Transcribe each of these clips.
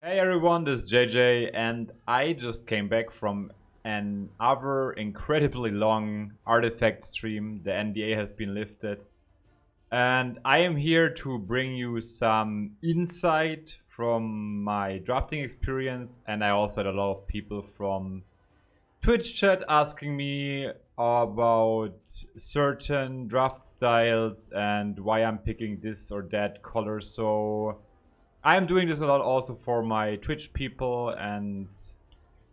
Hey everyone, this is JJ and I just came back from another incredibly long artifact stream. The NDA has been lifted and I am here to bring you some insight from my drafting experience, and I also had a lot of people from Twitch chat asking me about certain draft styles and why I'm picking this or that color. So I'm doing this a lot also for my Twitch people, and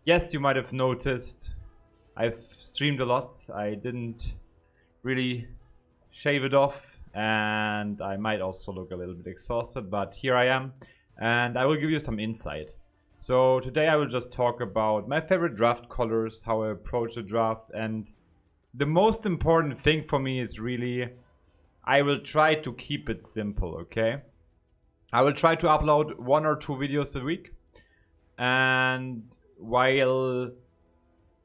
yes, you might have noticed I've streamed a lot. I didn't really shave it off, and I might also look a little bit exhausted, but here I am, and I will give you some insight. So today I will just talk about my favorite draft colors, how I approach the draft, and the most important thing for me is really I will try to keep it simple, okay? I will try to upload 1 or 2 videos a week, and while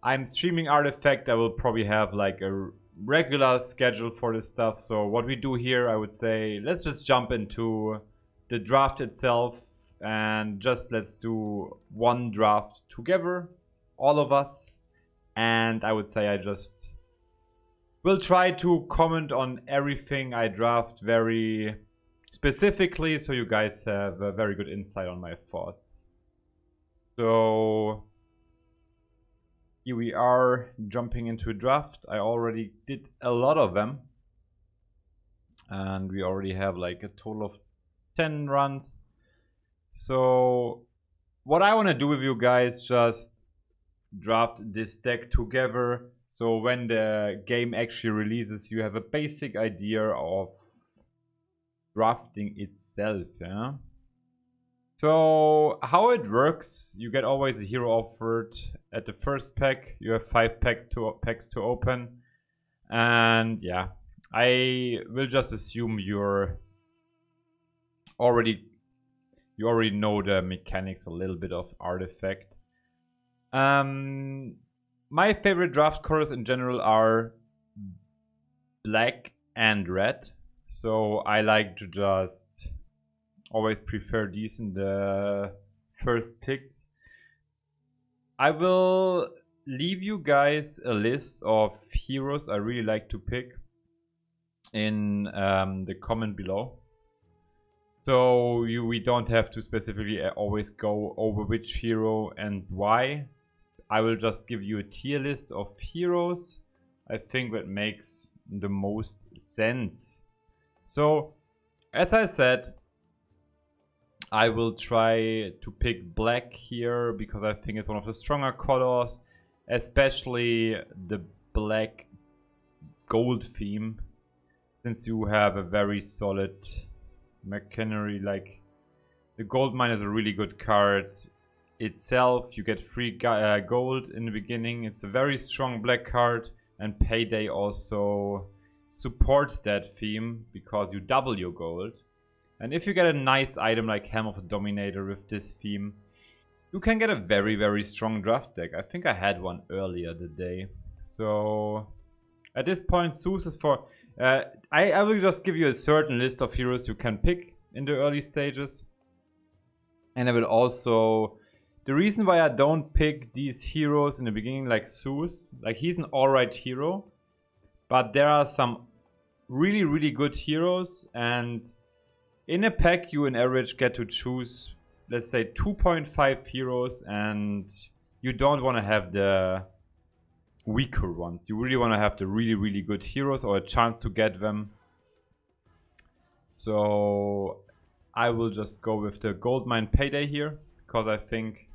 I'm streaming Artifact, I will probably have like a regular schedule for this stuff. So what we do here, I would say, let's just jump into the draft itself and just let's do one draft together, all of us. And I would say I just will try to comment on everything I draft very specifically, so you guys have a very good insight on my thoughts. So here we are jumping into a draft. I already did a lot of them, and we already have like a total of 10 runs. So what I want to do with you guys, just draft this deck together, so when the game actually releases you have a basic idea of drafting itself. Yeah. So how it works, you get always a hero offered at the first pack. You have 5 packs to open, and yeah, I will just assume you already know the mechanics a little bit of Artifact. My favorite draft colors in general are black and red. So I like to just always prefer these in the first picks. I will leave you guys a list of heroes I really like to pick in the comment below. So we don't have to specifically always go over which hero and why. I will just give you a tier list of heroes. I think that makes the most sense. So, as I said, I will try to pick black here because I think it's one of the stronger colors, especially the black gold theme, since you have a very solid machinery. Like, the gold mine is a really good card itself. You get free gold in the beginning. It's a very strong black card, and Payday also supports that theme because you double your gold. And if you get a nice item like Helm of the Dominator with this theme, you can get a very, very strong draft deck. I think I had one earlier today. So at this point, Zeus is for... I will just give you a certain list of heroes you can pick in the early stages. And I will also... The reason why I don't pick these heroes in the beginning like Zeus, like he's an alright hero, but there are some really, really good heroes, and in a pack you on average get to choose, let's say, 2.5 heroes, and you don't want to have the weaker ones. You really want to have the really, really good heroes or a chance to get them. So I will just go with the Goldmine Payday here, because I think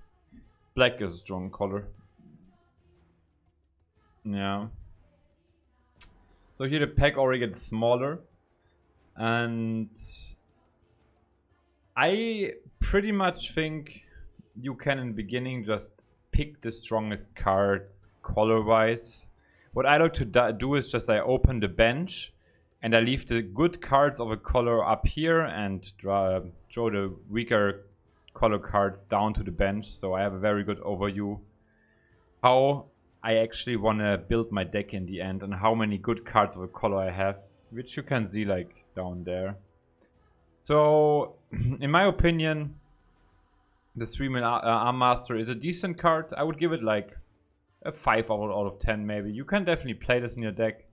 black is a strong color. Yeah. So here the pack already gets smaller, and I pretty much think you can in the beginning just pick the strongest cards color wise. What I like to do is just I open the bench and I leave the good cards of a color up here and draw the weaker color cards down to the bench, so I have a very good overview how I actually want to build my deck in the end and how many good cards of a color I have, which you can see like down there. So in my opinion, The 3-man Arm Master is a decent card. I would give it like a 5 out of 10 maybe. You can definitely play this in your deck.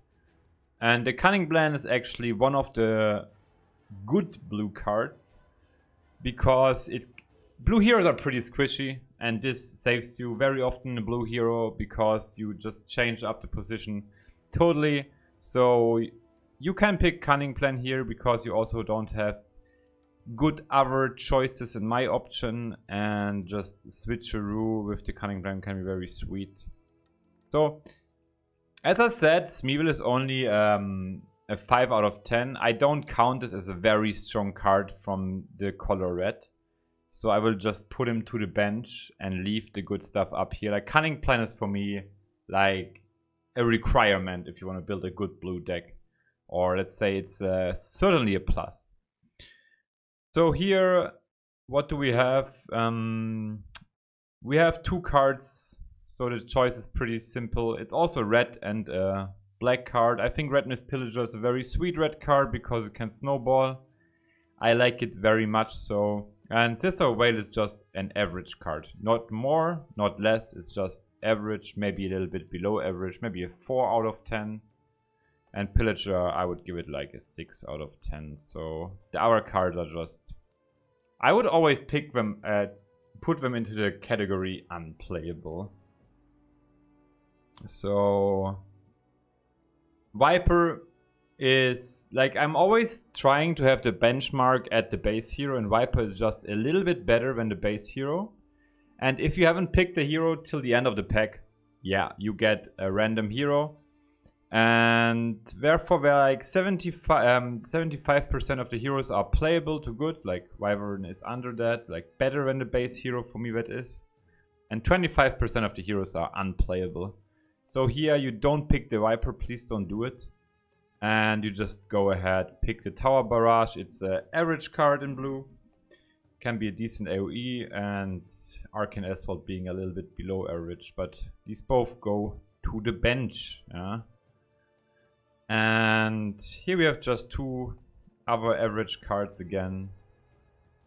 And the Cunning Blend is actually one of the good blue cards, because blue heroes are pretty squishy, and this saves you very often a blue hero because you just change up the position totally. So you can pick Cunning Plan here because you also don't have good other choices in my option, and just switcheroo with the Cunning Plan can be very sweet. So as I said, Smeagol is only a 5 out of 10. I don't count this as a very strong card from the color red. So I will just put him to the bench and leave the good stuff up here. Like, Cunning Plan is for me like a requirement if you want to build a good blue deck. Or let's say it's certainly a plus. So here, what do we have? We have 2 cards, so the choice is pretty simple. It's also red and black card. I think Red Mist Pillager is a very sweet red card because it can snowball. I like it very much so. And Sister of Whale is just an average card. Not more, not less. It's just average, maybe a little bit below average, maybe a 4 out of 10. And Pillager, I would give it like a 6 out of 10. So the other cards are just... I would always pick them, put them into the category unplayable. So Viper is like, I'm always trying to have the benchmark at the base hero, and Viper is just a little bit better than the base hero. And if you haven't picked the hero till the end of the pack, yeah, you get a random hero. And therefore, we're like 75% of the heroes are playable to good. Like Wyvern is under that, like better than the base hero for me, that is. And 25% of the heroes are unplayable. So here you don't pick the Viper, please don't do it. And you just go ahead, pick the Tower Barrage. It's an average card in blue. Can be a decent AoE, and Arcane Assault being a little bit below average. But these both go to the bench. Yeah. And here we have just 2 other average cards again.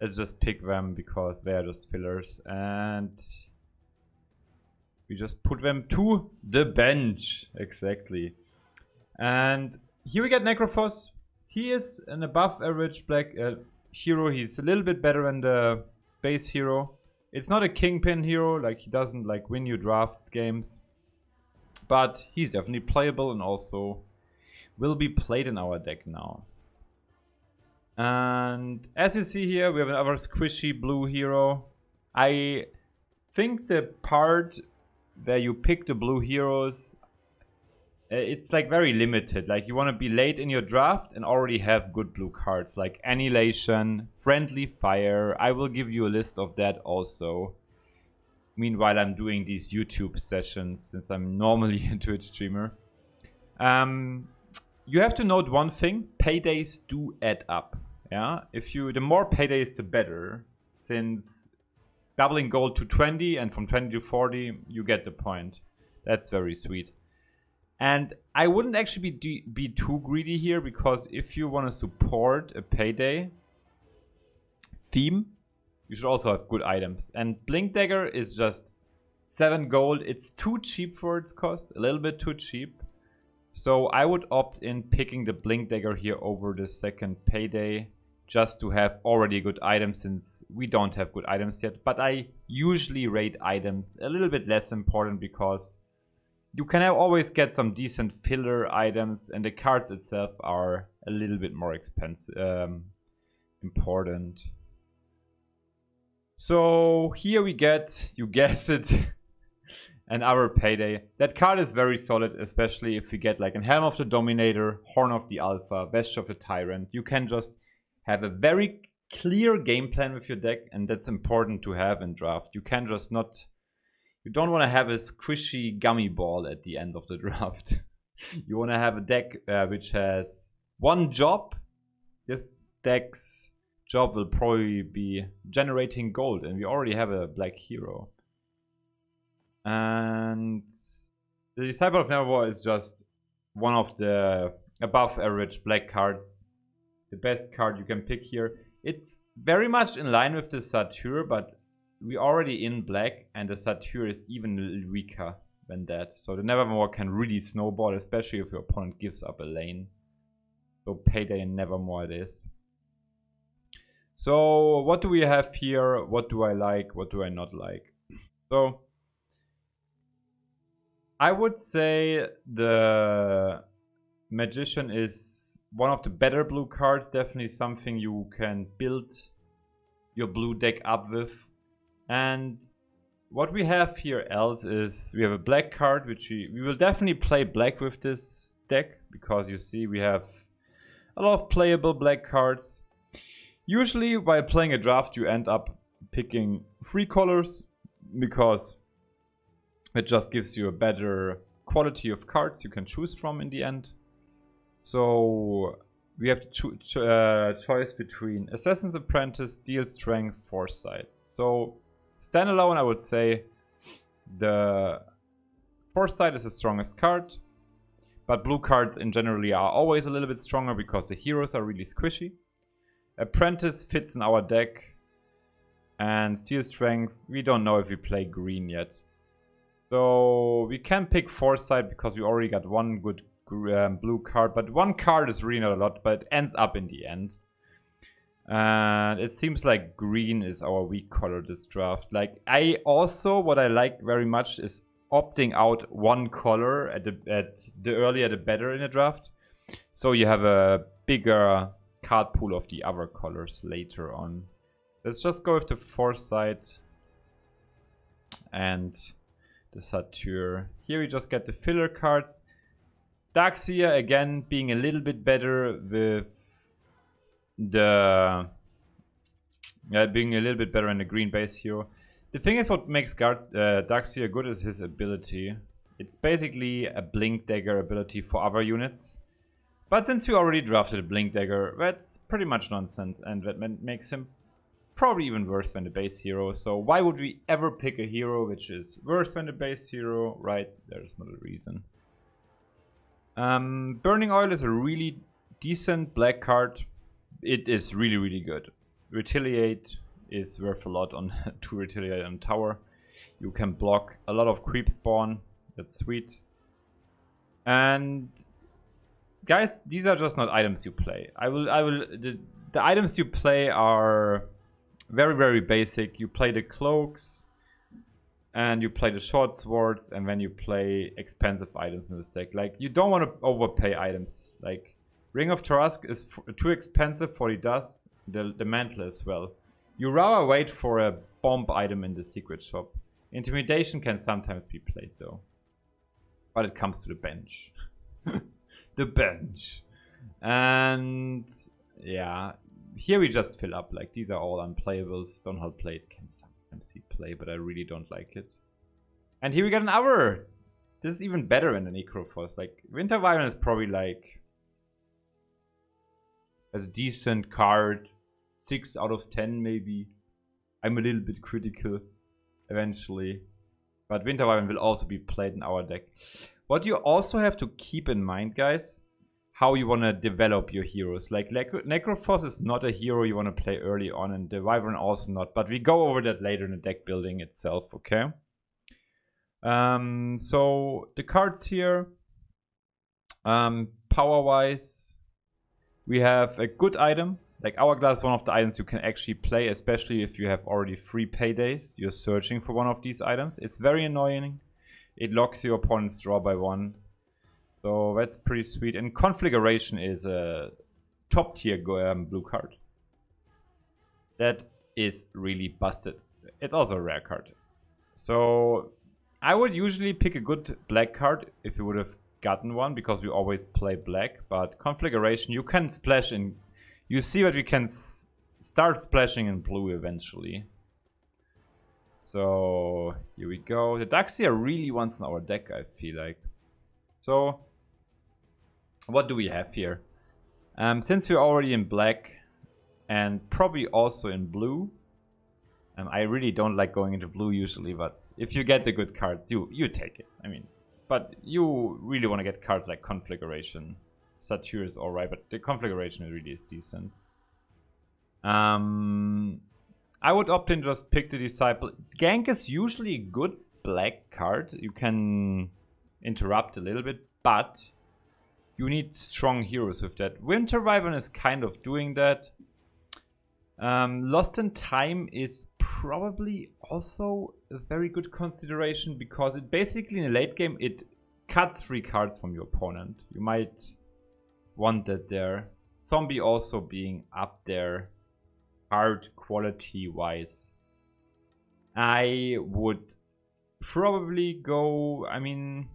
Let's just pick them because they are just fillers. And we just put them to the bench. Exactly. And here we get Necrophos. He is an above average black hero. He's a little bit better than the base hero. It's not a kingpin hero, like he doesn't like win you draft games. But he's definitely playable and also will be played in our deck now. And as you see here, we have another squishy blue hero. I think the part where you pick the blue heroes, it's like very limited. Like, you want to be late in your draft and already have good blue cards like Annihilation, Friendly Fire. I will give you a list of that also. Meanwhile, I'm doing these YouTube sessions since I'm normally a Twitch streamer. You have to note one thing: paydays do add up. Yeah, the more paydays, the better. Since doubling gold to 20 and from 20 to 40, you get the point. That's very sweet. And I wouldn't actually be too greedy here, because if you want to support a payday theme, you should also have good items. And Blink Dagger is just 7 gold. It's too cheap for its cost, a little bit too cheap. So I would opt in picking the Blink Dagger here over the second payday, just to have already good items, since we don't have good items yet. But I usually rate items a little bit less important, because you can always get some decent filler items, and the cards itself are a little bit more expensive, important. So here we get, you guess it, another payday. That card is very solid, especially if you get like an Helm of the Dominator, Horn of the Alpha, Vestige of the Tyrant. You can just have a very clear game plan with your deck, and that's important to have in draft. You can just not... You don't want to have a squishy gummy ball at the end of the draft. You want to have a deck which has one job. This deck's job will probably be generating gold, and we already have a black hero. And the Disciple of Neverwar is just one of the above average black cards. The best card you can pick here. It's very much in line with the Satyr, but we already in black, and the Satyr is even weaker than that. So the Nevermore can really snowball, especially if your opponent gives up a lane. So Payday and Nevermore it is. So what do we have here? What do I like? What do I not like? So I would say the Magician is one of the better blue cards. Definitely something you can build your blue deck up with. And what we have here else is we have a black card, which we will definitely play black with this deck, because you see we have a lot of playable black cards. Usually while playing a draft you end up picking 3 colors, because it just gives you a better quality of cards you can choose from in the end. So we have to choice between Assassin's Apprentice, Deal Strength, Foresight. So standalone, I would say the Foresight is the strongest card, but blue cards in generally are always a little bit stronger because the heroes are really squishy. Apprentice fits in our deck, and Steel Strength, we don't know if we play green yet. So we can pick Foresight because we already got one good blue card, but one card is really not a lot, but it ends up in the end. And it seems like green is our weak color this draft. Like, what I like very much is opting out one color at the earlier the better in a draft. So you have a bigger card pool of the other colors later on. Let's just go with the Foresight and the Satyr. Here we just get the filler cards. Darkseer again being a little bit better with the being a little bit better in the green base hero. The thing is, what makes Darkseer good is his ability. It's basically a Blink Dagger ability for other units. But since we already drafted a Blink Dagger, that's pretty much nonsense, and that makes him probably even worse than the base hero. So why would we ever pick a hero which is worse than the base hero? Right, there's not a reason. Burning Oil is a really decent black card. It is really, really good. Retaliate is worth a lot on to retaliate on tower. You can block a lot of creep spawn. That's sweet. And guys, these are just not items you play. The items you play are very, very basic. You play the cloaks, and you play the short swords, and then you play expensive items in this deck. Like, you don't want to overpay items. Like, Ring of Tarask is too expensive for the dust, the mantle as well. You rather wait for a bomb item in the secret shop. Intimidation can sometimes be played though. But it comes to the bench. The bench. And yeah, here we just fill up. Like, these are all unplayables. Stonehold Blade can sometimes see play, but I really don't like it. And here we got an Hour. This is even better than the Necrophos. Like, Winter Wyvern is probably like as a decent card, 6 out of 10 maybe. I'm a little bit critical eventually, but Winter Wyvern will also be played in our deck. What you also have to keep in mind, guys, how you want to develop your heroes. Like, Necrophos is not a hero you want to play early on, and the Wyvern also not, but we go over that later in the deck building itself, okay? So the cards here, power-wise, we have a good item. Like, Hourglass is one of the items you can actually play, especially if you have already 3 paydays. You're searching for one of these items. It's very annoying. It locks your opponent's draw by 1. So that's pretty sweet. And Conflagration is a top tier blue card. That is really busted. It's also a rare card. So I would usually pick a good black card if you would have gotten one, because we always play black. But Conflagration, you can splash in. You see that we can start splashing in blue eventually. So here we go. The Darkseer really wants in our deck, I feel like. So what do we have here? Since we're already in black and probably also in blue, I really don't like going into blue usually, but if you get the good cards, you take it. I mean, but you really want to get cards like Conflagration. Satyr is alright, but the Conflagration really is decent. I would opt in just pick the Disciple. Gank is usually a good black card. You can interrupt a little bit, but you need strong heroes with that. Winter Wyvern is kind of doing that. Lost in Time is probably also a very good consideration because it basically in a late game it cuts 3 cards from your opponent. You might want that there. Zombie also being up there card quality wise. I would probably go, I mean,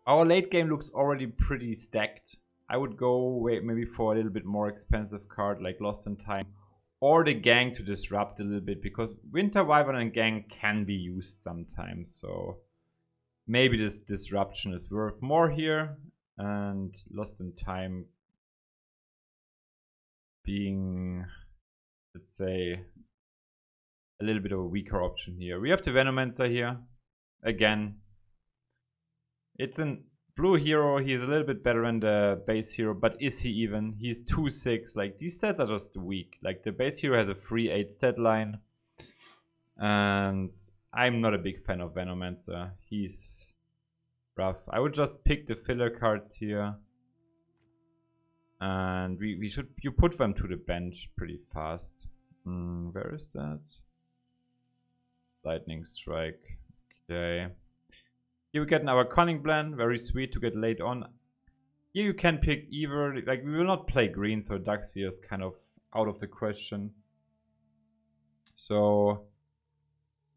our late game looks already pretty stacked. I would go maybe for a little bit more expensive card like Lost in Time or the Gang to disrupt a little bit because Winter Wyvern and Gang can be used sometimes. So maybe this disruption is worth more here, and Lost in Time being, let's say, a little bit of a weaker option here. We have the Venomancer here. Again, it's a blue hero. He's a little bit better than the base hero, but is he even? He's 2-6. Like, these stats are just weak. Like, the base hero has a 3-8 stat line. And I'm not a big fan of Venomancer. He's rough. I would just pick the filler cards here. And you put them to the bench pretty fast. Where is that? Lightning Strike. Okay. Here we get our Cunning Blend, very sweet to get late on. Here you can pick either, like we will not play green, so Daxia is kind of out of the question. So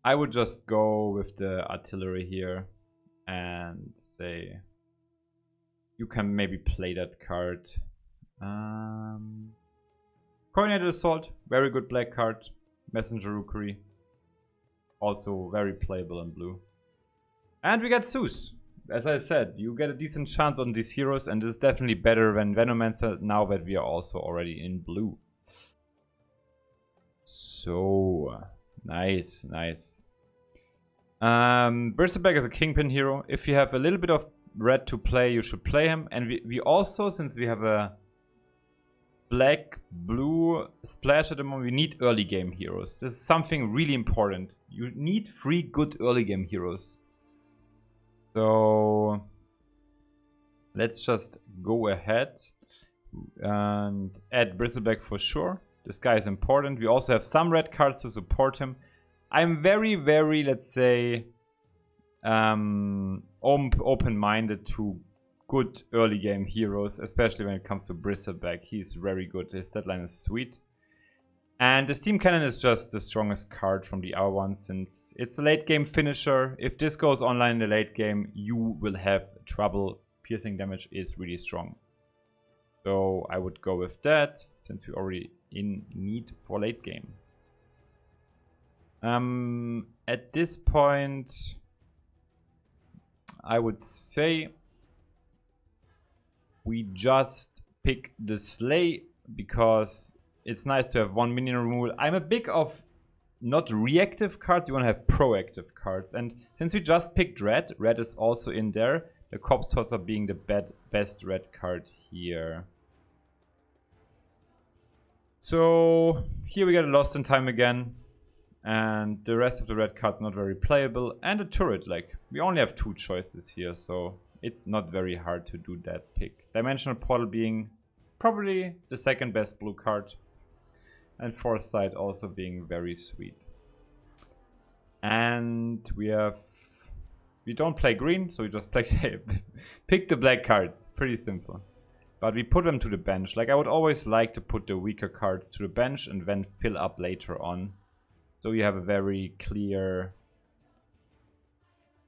I would just go with the Artillery here and say you can maybe play that card. Coordinated Assault, very good black card. Messenger Rookery, also very playable in blue. And we get Zeus. As I said, you get a decent chance on these heroes, and it's definitely better than Venomancer now that we are also already in blue. So, nice, nice. Berserk is a Kingpin hero. If you have a little bit of red to play, you should play him. And we also, since we have a black-blue splash at the moment, we need early game heroes. This is something really important. You need 3 good early game heroes. So let's just go ahead and add Bristleback for sure. This guy is important. We also have some red cards to support him. I'm very, very, let's say, open-minded to good early game heroes, especially when it comes to Bristleback. He's very good. His deadline is sweet. And the Steam Cannon is just the strongest card from the R1 since it's a late game finisher. If this goes online in the late game, you will have trouble. Piercing damage is really strong. So I would go with that since we're already in need for late game. At this point, I would say we just pick the Slay because it's nice to have 1 minion removal. I'm a big of not reactive cards, you want to have proactive cards. And since we just picked red, red is also in there. The Corpse Tosser being the best red card here. So here we get a Lost in Time again. And the rest of the red cards not very playable. And a turret, like we only have 2 choices here, so it's not very hard to do that pick. Dimensional Portal being probably the 2nd best blue card. And Foresight also being very sweet. And we don't play green, so we just pick the black cards. Pretty simple. But we put them to the bench. Like I would always like to put the weaker cards to the bench and then fill up later on. So you have a very clear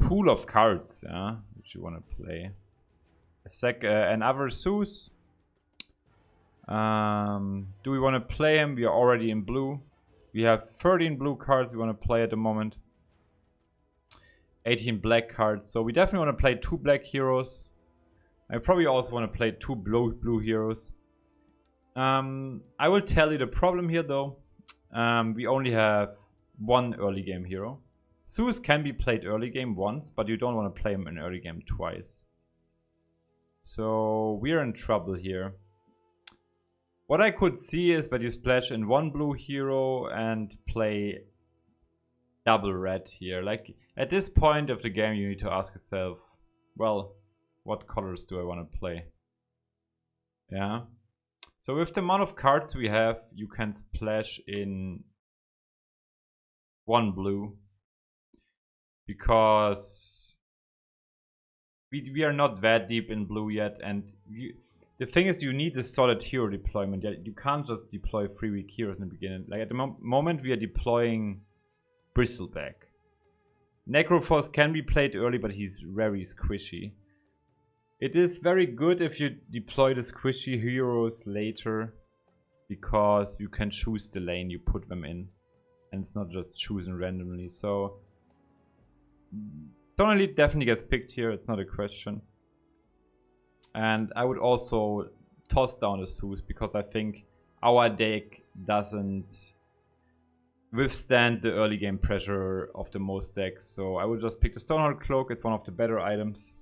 pool of cards, yeah, which you want to play. Another Zeus. Do we want to play him? We are already in blue. We have 13 blue cards we want to play at the moment. 18 black cards. So we definitely want to play 2 black heroes. I probably also want to play 2 blue heroes. I will tell you the problem here though. We only have 1 early game hero. Zeus can be played early game once, but you don't want to play him in early game twice. So we're in trouble here. What I could see is that you splash in one blue hero and play double red here. Like, at this point of the game, you need to ask yourself, well, what colors do I want to play? Yeah. So with the amount of cards we have, you can splash in one blue, because we are not that deep in blue yet, and the thing is, you need a solid hero deployment. You can't just deploy 3 weak heroes in the beginning. Like, at the moment we are deploying Bristleback. Necroforce can be played early, but he's very squishy. It is very good if you deploy the squishy heroes later, because you can choose the lane you put them in, and it's not just chosen randomly. So Stone Elite definitely gets picked here, it's not a question. And I would also toss down the Zeus, because I think our deck doesn't withstand the early game pressure of the most decks. So I would just pick the Stonehold Cloak, it's one of the better items,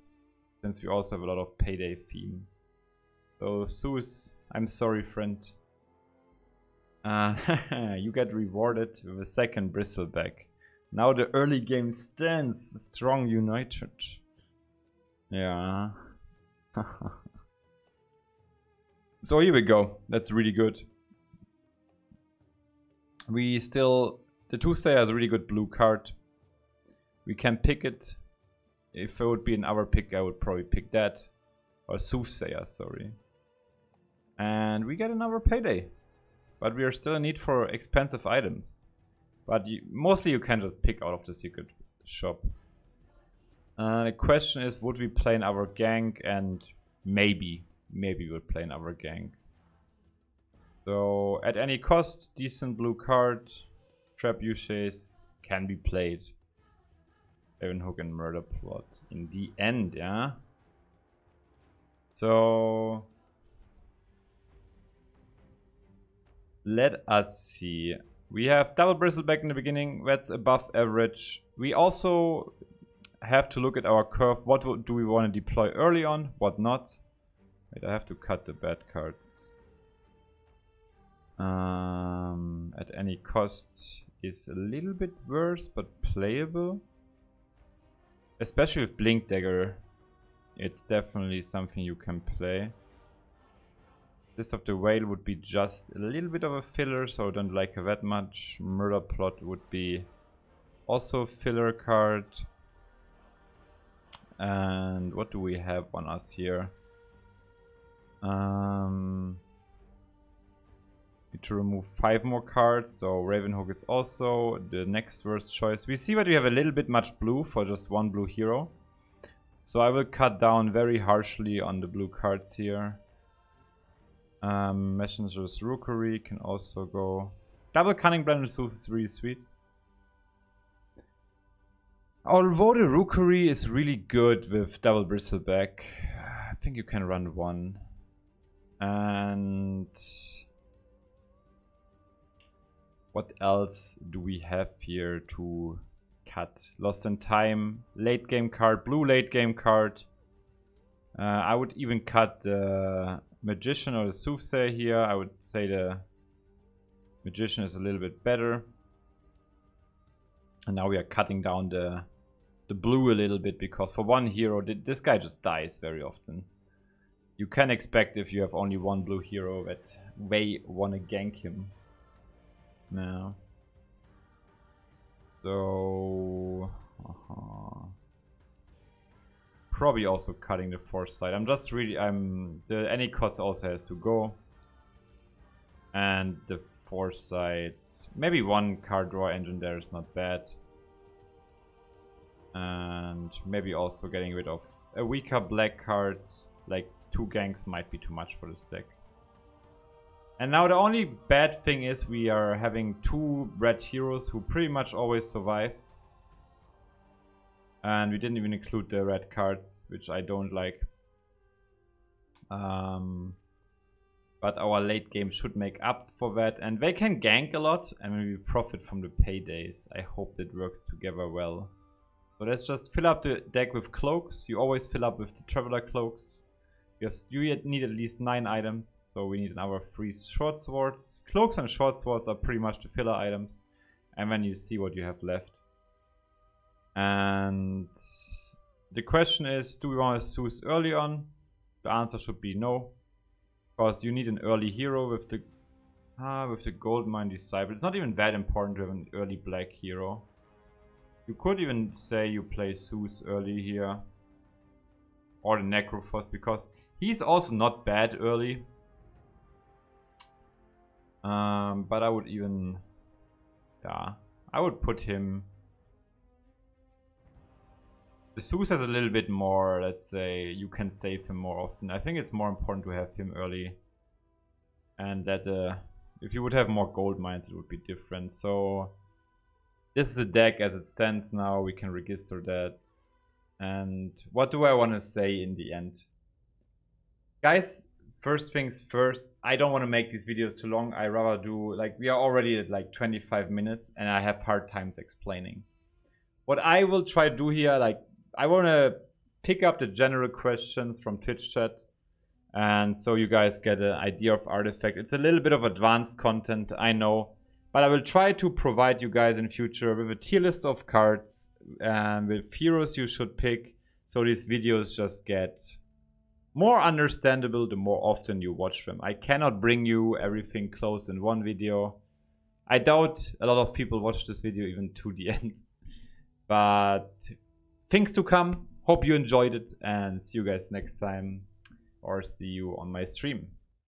since we also have a lot of payday theme. So Zeus, I'm sorry friend. You get rewarded with a second Bristleback. Now the early game stands strong united. Yeah. So here we go. That's really good. We still... The Tuesday has a really good blue card. We can pick it. If it would be another pick, I would probably pick that. Or Soothsayer, sorry. And we get another payday. But we are still in need for expensive items. But mostly you can just pick out of the secret shop. The question is, would we play in our gank? And maybe we'll play in our gank. So at any cost, decent blue card, Trebuchets can be played. Ravenhook and Murder Plot in the end, yeah? So let us see. We have double Bristleback in the beginning, that's above average. We also have to look at our curve. What do we want to deploy early on, what not? Wait, I have to cut the bad cards. At any cost is a little bit worse, but playable. Especially with Blink Dagger, it's definitely something you can play. This of the Whale would be just a little bit of a filler, so I don't like it that much. Murder Plot would be also a filler card. And what do we have on us here? Need to remove 5 more cards, so Ravenhook is also the next worst choice. We see that we have a little bit much blue for just one blue hero. So I will cut down very harshly on the blue cards here. Messenger's Rookery can also go. Double Cunning Blended Zeus is really sweet. Although the Rookery is really good with double Bristleback, I think you can run one. And what else do we have here to cut? Lost in Time, late game card, blue late game card. I would even cut the Magician or the Soothsayer here. I would say the Magician is a little bit better. And now we are cutting down the blue a little bit, because for one hero, this guy just dies very often. You can expect, if you have only one blue hero, that they want to gank him. Now, so probably also cutting the Foresight. The any cost also has to go, and the Foresight, maybe one card draw engine there is not bad, and maybe also getting rid of a weaker black card. Like 2 ganks might be too much for this deck. And now the only bad thing is we are having 2 red heroes who pretty much always survive. And we didn't even include the red cards, which I don't like. But our late game should make up for that. And they can gank a lot, and we profit from the paydays. I hope that works together well. So let's just fill up the deck with cloaks. You always fill up with the Traveler cloaks. You need at least 9 items, so we need another 3 short swords. Cloaks and short swords are pretty much the filler items, and then you see what you have left. And the question is, do we want to Zeus early on? The answer should be no, because you need an early hero with the gold mine disciple. It's not even that important to have an early black hero. You could even say you play Zeus early here, or the Necrophos, because he's also not bad early. But I would even, I would put him. The Zeus has a little bit more, let's say, you can save him more often. I think it's more important to have him early. And that if you would have more gold mines, it would be different. So this is a deck as it stands now. We can register that. And what do I want to say in the end? Guys, first things first, I don't want to make these videos too long. I rather do, like, we are already at like 25 minutes and I have hard times explaining. What I will try to do here, like, I want to pick up the general questions from Twitch chat, and so you guys get an idea of Artifact. It's a little bit of advanced content, I know, but I will try to provide you guys in future with a tier list of cards and with heroes you should pick, so these videos just get more understandable the more often you watch them. I cannot bring you everything close in one video. I doubt a lot of people watch this video even to the end, but things to come. Hope you enjoyed it, and see you guys next time, or see you on my stream.